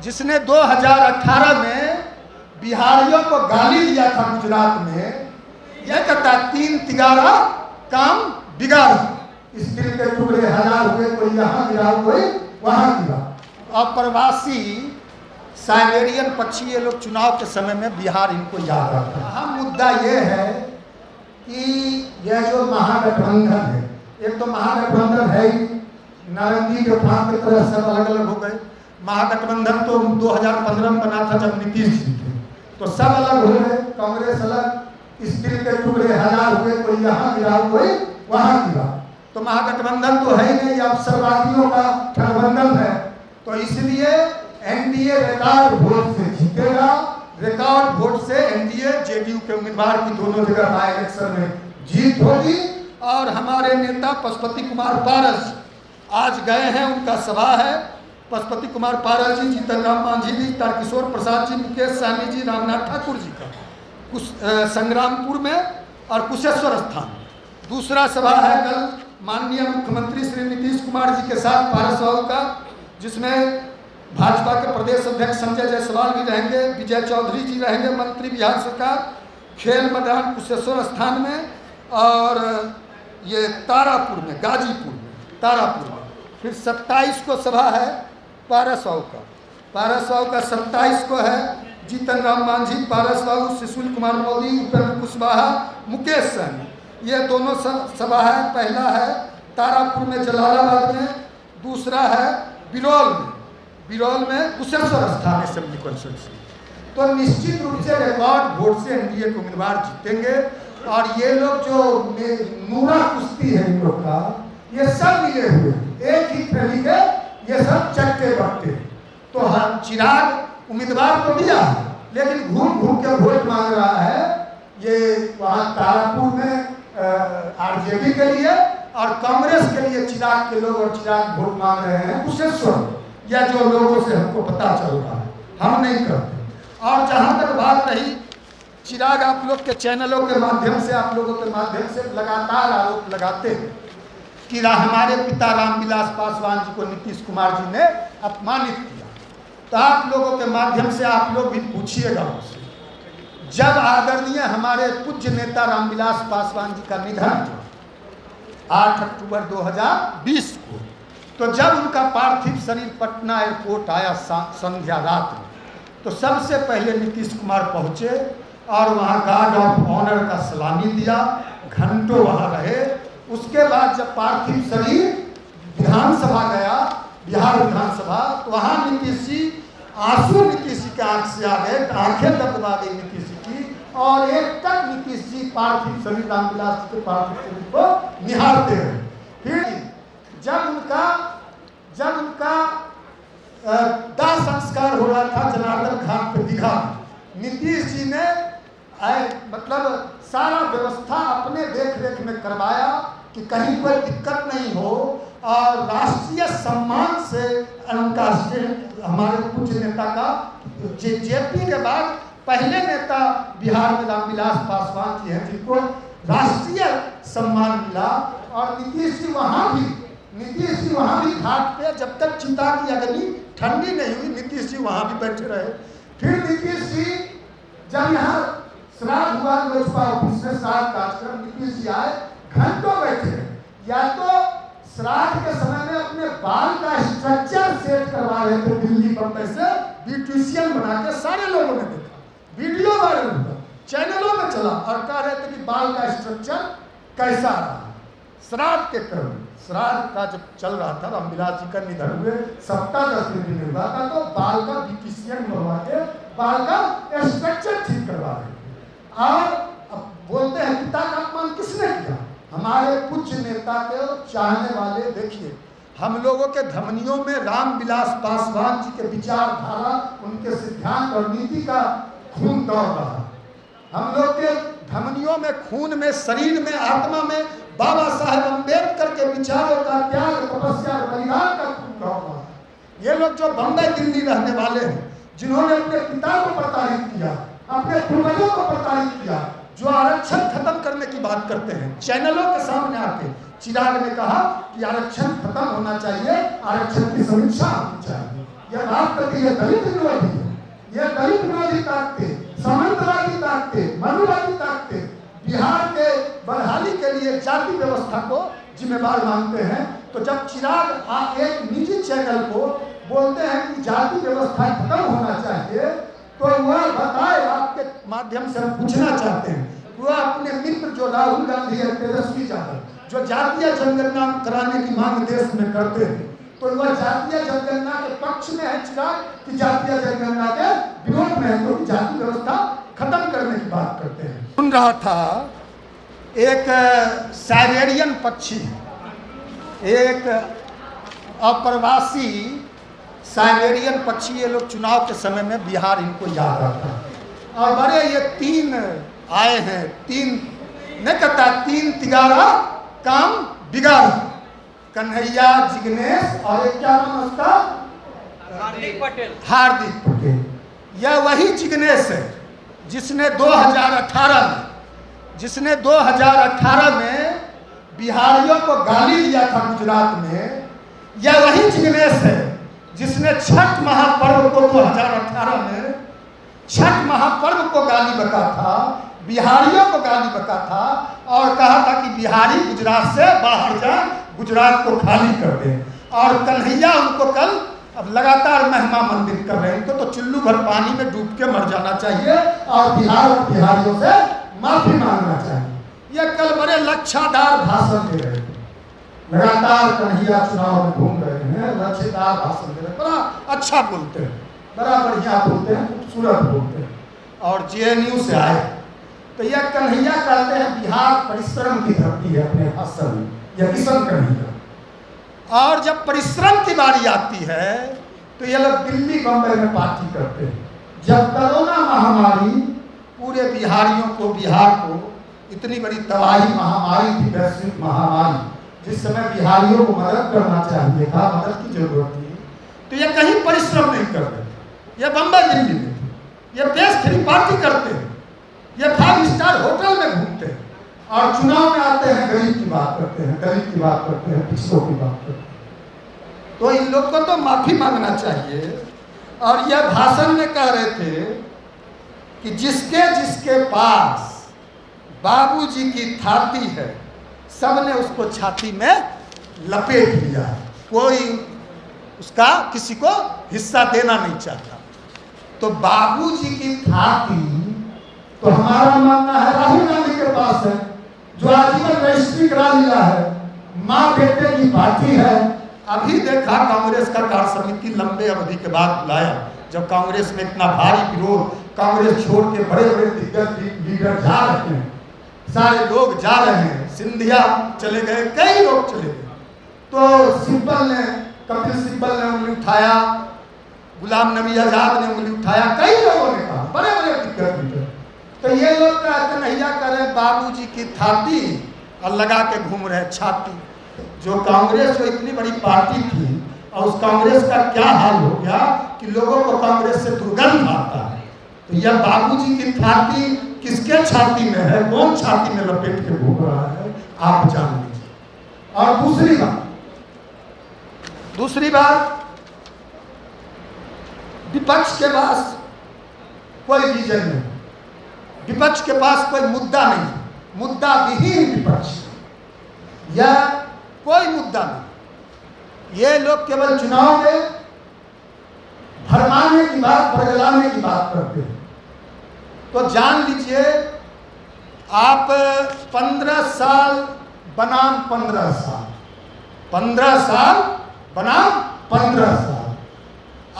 जिसने 2018 में बिहारियों को गाली दिया था गुजरात में, यह कहता 3 तिगारा काम बिगाड़। इस दिल के टुकड़े हजार हुए, कोई यहाँ गिरा कोई वहाँ गिरा। अप्रवासी साइबेरियन पक्षी ये लोग चुनाव के समय में बिहार इनको याद रखता है। अहम मुद्दा ये है कि यह जो महागठबंधन है, एक तो महागठबंधन है ही, नारंगी के फांक की तरह सब अलग अलग हो गए। महागठबंधन तो 2015 में बना था जब नीतीश जी थे, तो सब अलग हो गए, कांग्रेस अलग। इस दिल के टुकड़े हजार हुए, कोई यहाँ गिरा कोई वहाँ गिरा। तो महागठबंधन तो है ही नहीं, अब सर्वाधियों का गठबंधन है। तो इसलिए एनडीए रिकॉर्ड वोट से जीतेगा। रिकॉर्ड वोट से एनडीए जेडीयू के उम्मीदवार की दोनों जगह बाय इलेक्शन में जीत होगी। और हमारे नेता पशुपति कुमार पारस आज गए हैं, उनका सभा है। पशुपति कुमार पारस जी, जीतन राम मांझी जी, तारकिशोर प्रसाद जी, मुकेश सहनी जी, रामनाथ ठाकुर जी का संग्रामपुर में और कुशेश्वर स्थान। दूसरा सभा है कल माननीय मुख्यमंत्री श्री नीतीश कुमार जी के साथ पारस बाबू का, जिसमें भाजपा के प्रदेश अध्यक्ष संजय जायसवाल भी रहेंगे, विजय चौधरी जी रहेंगे, मंत्री बिहार सरकार। खेल मैदान कुशेश्वर स्थान में, और ये तारापुर में, गाजीपुर में, तारापुर में। फिर 27 को सभा है पारस बाबू का। पारस बाबू का 27 को है। जीतन राम मांझी, पारस बाबू, सुशील कुमार मोदी, उपेंद्र कुशवाहा, मुकेश सहनी, ये दोनों सभा है। पहला है तारापुर में जलालाबाद में, दूसरा है बिरौल में कुशेश्वर स्थान असेंबली कॉन्स्टिट्यूंसी। तो निश्चित रूप से रिकॉर्ड वोट से एनडीए के उम्मीदवार जीतेंगे। और ये लोग जो नूरा कुश्ती है इन लोग का, ये सब मिले हुए एक ही थैली के, ये सब चट्टे बट्टे। तो हम चिराग उम्मीदवार को दिया, लेकिन घूम घूम के वोट मांग रहा है। ये वहाँ तारापुर में आरजेडी के लिए और कांग्रेस के लिए चिराग के लोग, और चिराग वोट मांग रहे हैं कुशेश्वर, या जो लोगों से हमको पता चल रहा है, हम नहीं करते। और जहाँ तक बात रही चिराग, आप लोग के चैनलों के माध्यम से, आप लोगों के माध्यम से लगातार आरोप लगाते हैं कि हमारे पिता रामविलास पासवान जी को नीतीश कुमार जी ने अपमानित किया। तो आप लोगों के माध्यम से आप लोग भी पूछिएगा उनसे, जब आदरणीय हमारे पूज्य नेता रामविलास पासवान जी का निधन हुआ 8 अक्टूबर 2020 को, तो जब उनका पार्थिव शरीर पटना एयरपोर्ट आया संध्या रात में, तो सबसे पहले नीतीश कुमार पहुंचे और वहाँ गार्ड ऑफ ऑनर का सलामी दिया, घंटों वहाँ रहे। उसके बाद जब पार्थिव शरीर विधानसभा गया, बिहार विधानसभा, तो वहाँ नीतीश जी, आंसू नीतीश जी के आंख से आ गए, आंखें दबदबा गई नीतीश जी की, और एक तक नीतीश जी पार्थिव शरीर रामविलास जी के पार्थिव शरीर को निहारते हैं। फिर जब उनका दाह संस्कार हो रहा था जनार्दन घाट पे दीघा, नीतीश जी ने मतलब सारा व्यवस्था अपने देख रेख में करवाया कि कहीं कोई दिक्कत नहीं हो, और राष्ट्रीय सम्मान से उनका हमारे पूज्य नेता का जेपी के बाद पहले नेता बिहार में रामविलास पासवान जी हैं जिनको राष्ट्रीय सम्मान मिला। और नीतीश जी वहाँ भी घाट पे, जब तक चिता की अग्नि ठंडी नहीं हुई, नीतीश जी वहाँ भी बैठे रहे। फिर नीतीश जी जब यहाँ श्राद्ध हुआ लोजपा ऑफिस में, श्राद्ध कार्यक्रम, नीतीश जी आए, घंटों बैठे। या तो श्राद्ध के समय में अपने बाल का स्ट्रक्चर सेट करवा रहे थे दिल्ली बम्बई से, ब्यूटिशियन बना के, सारे लोगों ने देखा, वीडियो वायरल हुआ, चैनलों में चला, और कह रहे थे कि बाल का स्ट्रक्चर कैसा रहा। श्राद्ध के क्रम में, श्राद्ध का जब चल रहा था, रामविलास जी का निधन हुए सप्ताह 10 दिन हुआ था, तो बाल का ब्यूटिशियन बनवा के बाल का स्ट्रक्चर ठीक करवा रहे थे। और अब बोलते हैं पिता का अपमान किसने किया? हमारे पूज्य नेता के चाहने वाले। देखिए, हम लोगों के धमनियों में रामविलास पासवान जी के विचारधारा, उनके सिद्धांत और नीति का खून दौड़ रहा। हम लोग के धमनियों में, खून में, शरीर में, आत्मा में बाबा साहेब अम्बेडकर के विचारों का, त्याग, तपस्या और बलिदान का खून दौड़ रहा है। ये लोग जो बम्बई दिल्ली रहने वाले हैं, जिन्होंने अपने पिता को प्रताड़ित किया, अपने पूर्वजों को प्रताड़ित किया, जो आरक्षण खत्म करने की बात करते हैं, चैनलों के सामने आके चिराग ने कहा कि आरक्षण खत्म होना चाहिए, आरक्षण की समीक्षा होनी चाहिए। यह बात करती है दलित विरोधी है, यह दलित विरोधी ताकतें, सामंतवादी ताकतें, मनुवादी ताकतें बिहार के बदहाली के लिए जाति व्यवस्था को जिम्मेदार मानते हैं। तो जब चिराग एक निजी चैनल को बोलते हैं कि जाति व्यवस्था खत्म होना चाहिए, तो वह बताए, आपके माध्यम से हम पूछना चाहते हैं, वह अपने मित्र जो राहुल गांधी है, तेजस्वी यादव, जो जातीय जनगणना कराने की मांग देश में करते हैं, तो वह जातीय जनगणना के पक्ष में है चिराग कि जातीय जनगणना के विरोध में है, तो जाति व्यवस्था खत्म करने की बात करते हैं। सुन रहा था एक साइबेरियन पक्षी, एक अप्रवासी साइबेरियन पक्षी, ये लोग चुनाव के समय में बिहार इनको याद आता है। और बड़े ये 3 आए हैं, 3 नहीं कहता, 3 तिगारा काम बिगाड़, कन्हैया, जिग्नेश और एक क्या नाम उसका, हार्दिक पटेल। यह वही जिग्नेश है जिसने 2018 में बिहारियों को गाली दिया था गुजरात में। यह वही जिग्नेश है जिसने छठ महापर्व को 2018 में छठ महापर्व को गाली बका था, बिहारियों को गाली बका था और कहा था कि बिहारी गुजरात से बाहर जा, गुजरात को खाली कर दे। और कन्हैया उनको कल अब लगातार महिमा मंडित कर रहे हैं, इनको तो चुल्लू भर पानी में डूब के मर जाना चाहिए और बिहार और बिहारियों से माफी मांगना चाहिए। यह कल बड़े लच्छादार भाषण दे रहे थे, लगातार कन्हैया चुनाव में घूम रहे हैं, लच्छेदार भाषण दे रहे हैं, बड़ा अच्छा बोलते हैं, बड़ा बढ़िया बोलते हैं, खूबसूरत बोलते हैं। और JNU से आए, तो यह कन्हैया कहते हैं बिहार परिश्रम की धरती है अपने भाषण में, यह किशन कन्हैया। और जब परिश्रम की बारी आती है तो ये लोग दिल्ली बम्बई में पार्टी करते हैं। जब कोरोना महामारी पूरे बिहारियों को, बिहार को इतनी बड़ी तबाही महामारी थी, वैश्विक महामारी, जिस समय बिहारियों को मदद करना चाहिए था, मदद की जरूरत थी, तो ये कहीं परिश्रम नहीं कर रहे थे। ये बम्बई दिल्ली में थे, ये बेस 3 पार्टी करते हैं, ये 5 स्टार होटल में घूमते हैं और चुनाव में आते हैं, गरीब की बात करते हैं, गरीब की बात करते हैं, पिछड़ों की बात करते हैं। तो इन लोग को तो माफी मांगना चाहिए। और यह भाषण में कह रहे थे कि जिसके जिसके पास बाबूजी की थाती है, सबने उसको छाती में लपेट लिया है, कोई उसका किसी को हिस्सा देना नहीं चाहता। तो बाबूजी की थाती तो हमारा मानना है राहुल गांधी के पास है, जो आजीवन रजिस्ट्री करा लिया है, माँ बेटे की पार्टी है। अभी देखा कांग्रेस का कार्य समिति लंबे अवधि के बाद बुलाया, जब कांग्रेस में इतना भारी विरोध, कांग्रेस छोड़ के बड़े बड़े दिग्गज लीडर जा रहे हैं, सारे लोग जा रहे हैं, सिंधिया चले गए, कई लोग चले गए, तो सिब्बल ने, कपिल सिब्बल ने उंगली उठाया, गुलाम नबी आजाद ने उंगली उठाया, कई लोगों ने कहा, बड़े बड़े दिग्गज लीडर। तो ये लोग कन्हैया करे बाबूजी की थाती और लगा के घूम रहे छाती। जो कांग्रेस जो इतनी बड़ी पार्टी थी, और उस कांग्रेस का क्या हाल हो गया कि लोगों को कांग्रेस से दुर्गंध आता है। तो यह बाबूजी की थाती किसके छाती में है, कौन छाती में लपेट के घूम रहा है, आप जान लीजिए। और दूसरी बात, विपक्ष के पास कोई विजन नहीं, विपक्ष के पास कोई मुद्दा नहीं, मुद्दा विहीन विपक्ष, या कोई मुद्दा नहीं। ये लोग केवल चुनाव में भरमाने की बात, बरगलाने की बात करते हैं। तो जान लीजिए आप 15 साल बनाम 15 साल, 15 साल बनाम 15 साल,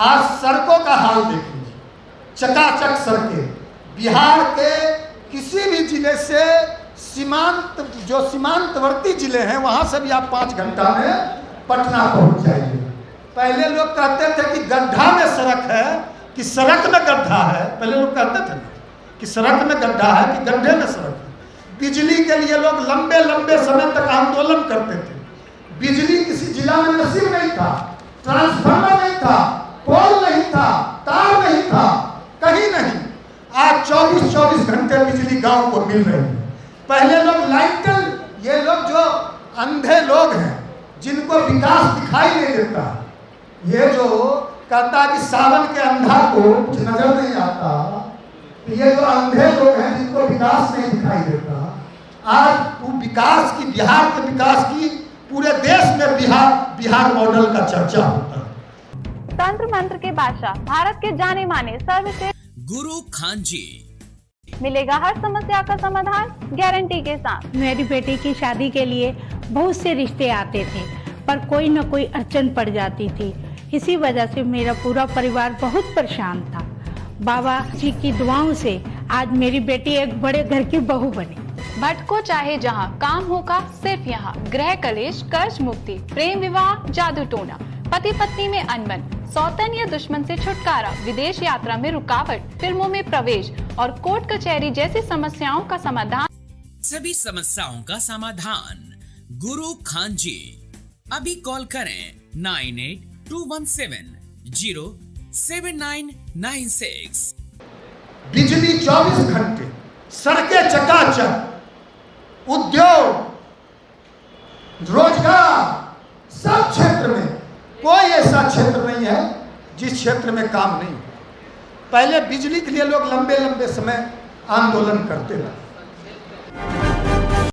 आज सड़कों का हाल देख लीजिए, चकाचक सड़कें। बिहार के किसी भी जिले से जो सीमांतवर्ती जिले हैं, वहां से भी आप 5 घंटा में पटना पहुंच जाइए। पहले लोग कहते थे कि गड्ढा में सड़क है कि सड़क में गड्ढा है, पहले लोग कहते थे ना कि सड़क में गड्ढा है कि गड्ढे में सड़क है। बिजली के लिए लोग लंबे लंबे समय तक आंदोलन करते थे, बिजली किसी जिला में नसीब नहीं था, ट्रांसफार्मर नहीं था, पोल नहीं था, तार नहीं था, कहीं नहीं। आज 24-24 घंटे बिजली गांव को मिल रही है। पहले लोग लाइटल, ये लोग जो अंधे लोग हैं जिनको विकास दिखाई नहीं देता, ये जो कहता कि सावन के अंधा को कुछ नजर नहीं आता, तो ये जो अंधे लोग हैं जिनको विकास नहीं दिखाई देता, आज वो विकास की, बिहार के विकास की पूरे देश में बिहार मॉडल का चर्चा होता है। तंत्र मंत्र के बादशाह, भारत के जाने माने सर्वश्रेष्ठ गुरु खान जी, मिलेगा हर समस्या का समाधान गारंटी के साथ। मेरी बेटी की शादी के लिए बहुत से रिश्ते आते थे, पर कोई न कोई अड़चन पड़ जाती थी। इसी वजह से मेरा पूरा परिवार बहुत परेशान था। बाबा जी की दुआओं से आज मेरी बेटी एक बड़े घर की बहू बनी। भटको चाहे जहां, काम होगा सिर्फ यहाँ। गृह कलेश, कर्ज मुक्ति, प्रेम विवाह, जादू टोना, पति पत्नी में अनबन, सौतन या दुश्मन से छुटकारा, विदेश यात्रा में रुकावट, फिल्मों में प्रवेश और कोर्ट कचहरी जैसी समस्याओं का समाधान। सभी समस्याओं का समाधान गुरु खान जी। अभी कॉल करें 9821707996। बिजली 24 घंटे, सड़कें चकाचक, उद्योग, रोजगार, सब क्षेत्र में कोई ऐसा क्षेत्र नहीं है जिस क्षेत्र में काम नहीं। पहले बिजली के लिए लोग लंबे लंबे समय आंदोलन करते रहे,